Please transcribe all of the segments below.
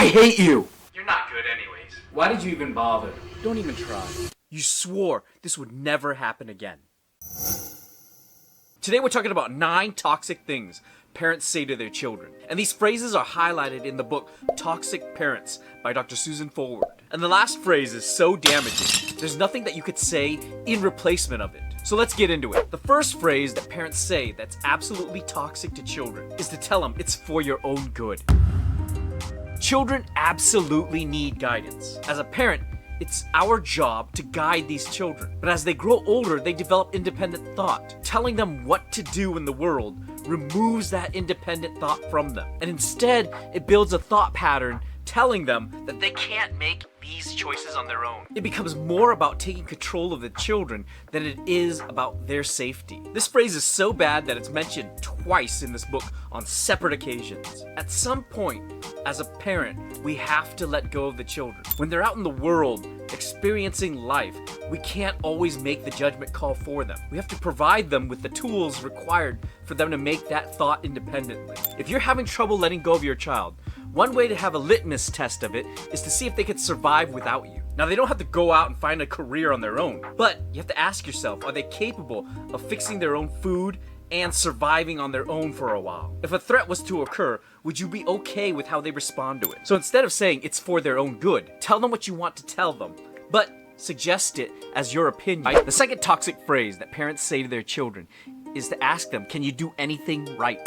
I hate you! You're not good anyways. Why did you even bother? Don't even try. You swore this would never happen again. Today we're talking about 9 toxic things parents say to their children. And these phrases are highlighted in the book Toxic Parents by Dr. Susan Forward. And the last phrase is so damaging, there's nothing that you could say in replacement of it. So let's get into it. The first phrase that parents say that's absolutely toxic to children is to tell them it's for your own good. Children absolutely need guidance. As a parent, it's our job to guide these children. But as they grow older, they develop independent thought. Telling them what to do in the world removes that independent thought from them. And instead, it builds a thought pattern telling them that they can't make these choices on their own. It becomes more about taking control of the children than it is about their safety. This phrase is so bad that it's mentioned twice in this book on separate occasions. At some point, as a parent, we have to let go of the children. When they're out in the world, experiencing life, we can't always make the judgment call for them. We have to provide them with the tools required for them to make that thought independently. If you're having trouble letting go of your child, one way to have a litmus test of it is to see if they could survive without you. Now, they don't have to go out and find a career on their own, but you have to ask yourself, are they capable of fixing their own food and surviving on their own for a while? If a threat was to occur, would you be okay with how they respond to it? So instead of saying it's for their own good, tell them what you want to tell them, but suggest it as your opinion. The second toxic phrase that parents say to their children is to ask them, can you do anything right?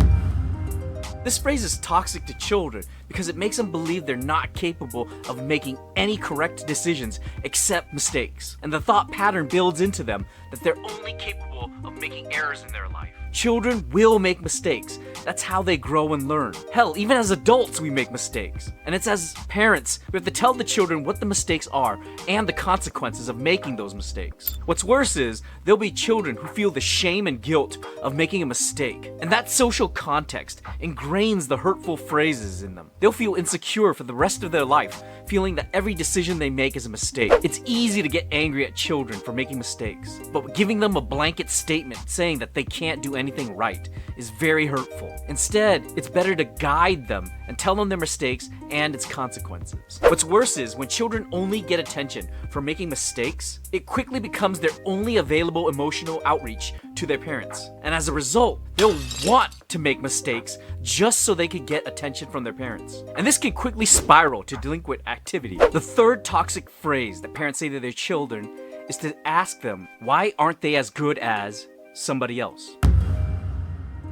This phrase is toxic to children because it makes them believe they're not capable of making any correct decisions except mistakes. And the thought pattern builds into them that they're only capable of making errors in their life. Children will make mistakes. That's how they grow and learn. Hell, even as adults, we make mistakes. And it's as parents, we have to tell the children what the mistakes are and the consequences of making those mistakes. What's worse is, there'll be children who feel the shame and guilt of making a mistake. And that social context ingrains the hurtful phrases in them. They'll feel insecure for the rest of their life, feeling that every decision they make is a mistake. It's easy to get angry at children for making mistakes, but giving them a blanket statement saying that they can't do anything right is very hurtful. Instead, it's better to guide them and tell them their mistakes and its consequences. What's worse is, when children only get attention for making mistakes, it quickly becomes their only available emotional outreach to their parents. And as a result, they'll want to make mistakes just so they can get attention from their parents. And this can quickly spiral to delinquent activity. The third toxic phrase that parents say to their children is to ask them, why aren't they as good as somebody else?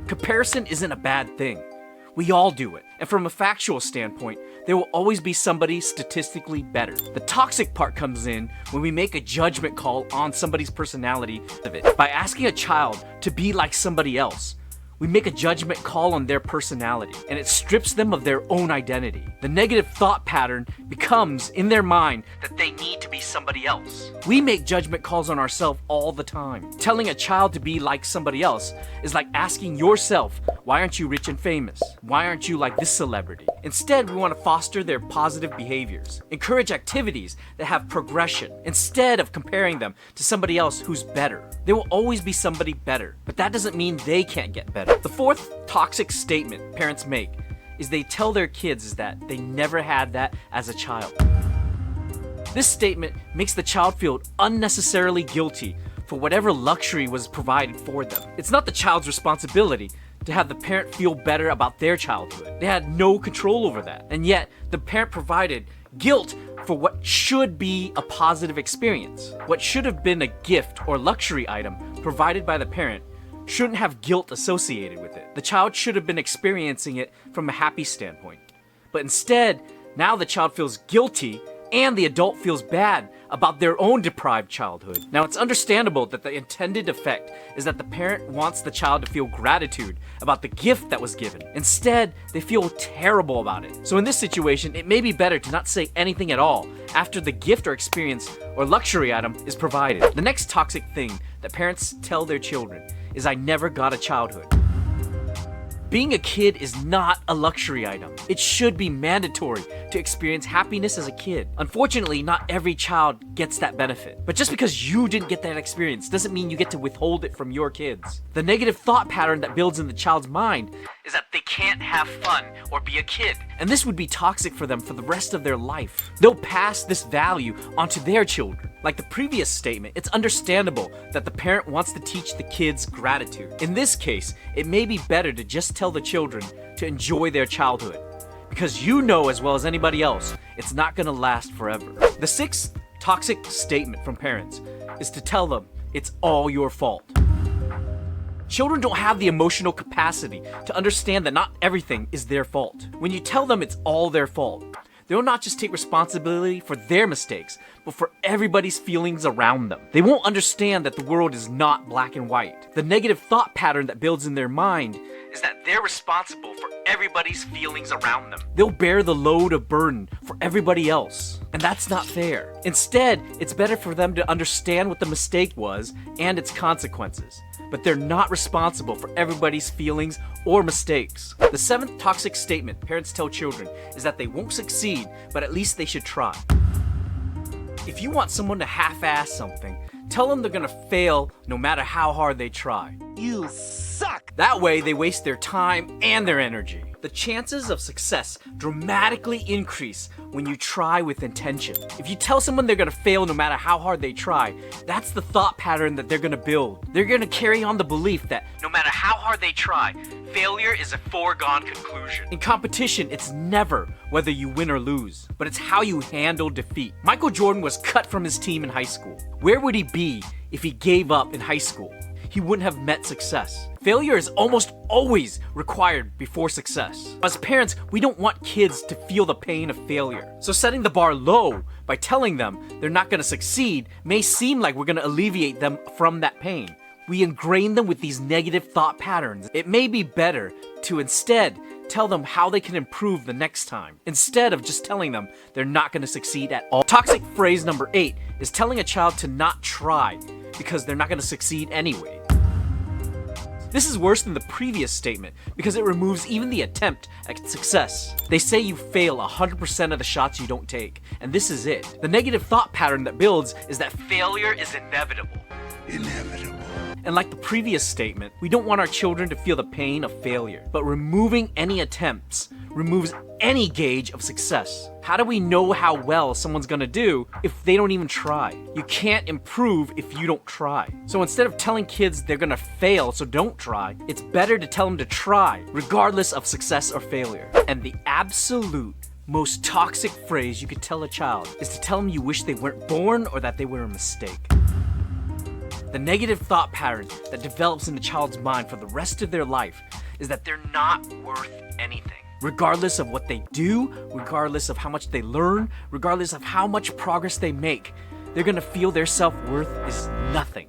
Comparison isn't a bad thing. We all do it. And from a factual standpoint, there will always be somebody statistically better. The toxic part comes in when we make a judgment call on somebody's personality of it. By asking a child to be like somebody else, we make a judgment call on their personality, and it strips them of their own identity. The negative thought pattern becomes in their mind that they need to be somebody else. We make judgment calls on ourselves all the time. Telling a child to be like somebody else is like asking yourself, why aren't you rich and famous? Why aren't you like this celebrity? Instead, we want to foster their positive behaviors. Encourage activities that have progression instead of comparing them to somebody else who's better. There will always be somebody better, but that doesn't mean they can't get better. The fourth toxic statement parents make is they tell their kids is that they never had that as a child. This statement makes the child feel unnecessarily guilty for whatever luxury was provided for them. It's not the child's responsibility to have the parent feel better about their childhood. They had no control over that. And yet, the parent provided guilt for what should be a positive experience. What should have been a gift or luxury item provided by the parent shouldn't have guilt associated with it. The child should have been experiencing it from a happy standpoint. But instead, now the child feels guilty and the adult feels bad about their own deprived childhood. Now, it's understandable that the intended effect is that the parent wants the child to feel gratitude about the gift that was given. Instead, they feel terrible about it. So in this situation, it may be better to not say anything at all after the gift or experience or luxury item is provided. The next toxic thing that parents tell their children is, I never got a childhood. Being a kid is not a luxury item. It should be mandatory to experience happiness as a kid. Unfortunately, not every child gets that benefit. But just because you didn't get that experience doesn't mean you get to withhold it from your kids. The negative thought pattern that builds in the child's mind is that they can't have fun or be a kid. And this would be toxic for them for the rest of their life. They'll pass this value onto their children. Like the previous statement, it's understandable that the parent wants to teach the kids gratitude. In this case, it may be better to just tell the children to enjoy their childhood, because you know as well as anybody else, it's not gonna last forever. The sixth toxic statement from parents is to tell them it's all your fault. Children don't have the emotional capacity to understand that not everything is their fault. When you tell them it's all their fault, they will not just take responsibility for their mistakes, but for everybody's feelings around them. They won't understand that the world is not black and white. The negative thought pattern that builds in their mind is that they're responsible for everybody's feelings around them. They'll bear the load of burden for everybody else, and that's not fair. Instead, it's better for them to understand what the mistake was and its consequences, but they're not responsible for everybody's feelings or mistakes. The seventh toxic statement parents tell children is that they won't succeed, but at least they should try. If you want someone to half-ass something, tell them they're gonna fail no matter how hard they try. You suck! That way, they waste their time and their energy. The chances of success dramatically increase when you try with intention. If you tell someone they're gonna fail no matter how hard they try, that's the thought pattern that they're gonna build. They're gonna carry on the belief that no matter how hard they try, failure is a foregone conclusion. In competition, it's never whether you win or lose, but it's how you handle defeat. Michael Jordan was cut from his team in high school. Where would he be if he gave up in high school? He wouldn't have met success. Failure is almost always required before success. As parents, we don't want kids to feel the pain of failure. So setting the bar low by telling them they're not gonna succeed may seem like we're gonna alleviate them from that pain. We ingrain them with these negative thought patterns. It may be better to instead tell them how they can improve the next time, instead of just telling them they're not gonna succeed at all. Toxic phrase number 8 is telling a child to not try because they're not gonna succeed anyway. This is worse than the previous statement because it removes even the attempt at success. They say you fail 100% of the shots you don't take, and this is it. The negative thought pattern that builds is that failure is inevitable. And like the previous statement, we don't want our children to feel the pain of failure, but removing any attempts removes any gauge of success. How do we know how well someone's gonna do if they don't even try? You can't improve if you don't try. So instead of telling kids they're gonna fail, so don't try, it's better to tell them to try, regardless of success or failure. And the absolute most toxic phrase you could tell a child is to tell them you wish they weren't born or that they were a mistake. The negative thought pattern that develops in the child's mind for the rest of their life is that they're not worth anything. Regardless of what they do, regardless of how much they learn, regardless of how much progress they make, they're gonna feel their self-worth is nothing.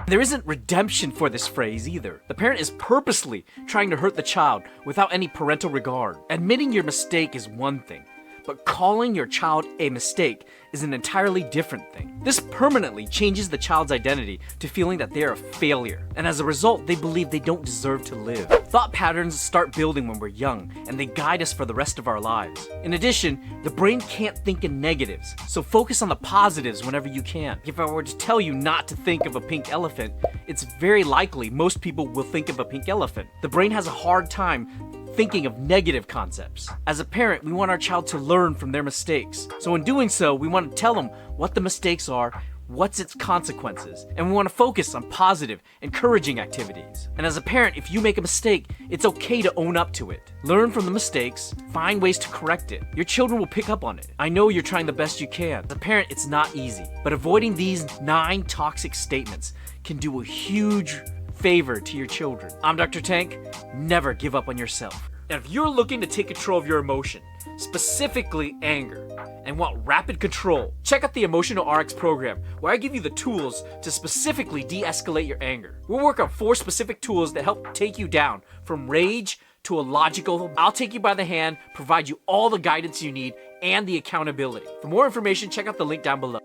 There isn't redemption for this phrase either. The parent is purposely trying to hurt the child without any parental regard. Admitting your mistake is one thing, but calling your child a mistake is an entirely different thing. This permanently changes the child's identity to feeling that they are a failure, and as a result, they believe they don't deserve to live. Thought patterns start building when we're young, and they guide us for the rest of our lives. In addition, the brain can't think in negatives, so focus on the positives whenever you can. If I were to tell you not to think of a pink elephant, it's very likely most people will think of a pink elephant. The brain has a hard time thinking of negative concepts. As a parent, we want our child to learn from their mistakes. So in doing so, we want to tell them what the mistakes are, what's its consequences, and we want to focus on positive, encouraging activities. And as a parent, if you make a mistake, it's okay to own up to it. Learn from the mistakes, find ways to correct it. Your children will pick up on it. I know you're trying the best you can. As a parent, it's not easy, but avoiding these 9 toxic statements can do a huge favor to your children. I'm Dr. Tank. Never give up on yourself. And if you're looking to take control of your emotion, specifically anger, and want rapid control, check out the Emotional RX program, where I give you the tools to specifically de-escalate your anger. We'll work on 4 specific tools that help take you down from rage to a logical, I'll take you by the hand, provide you all the guidance you need and the accountability. For more information, check out the link down below.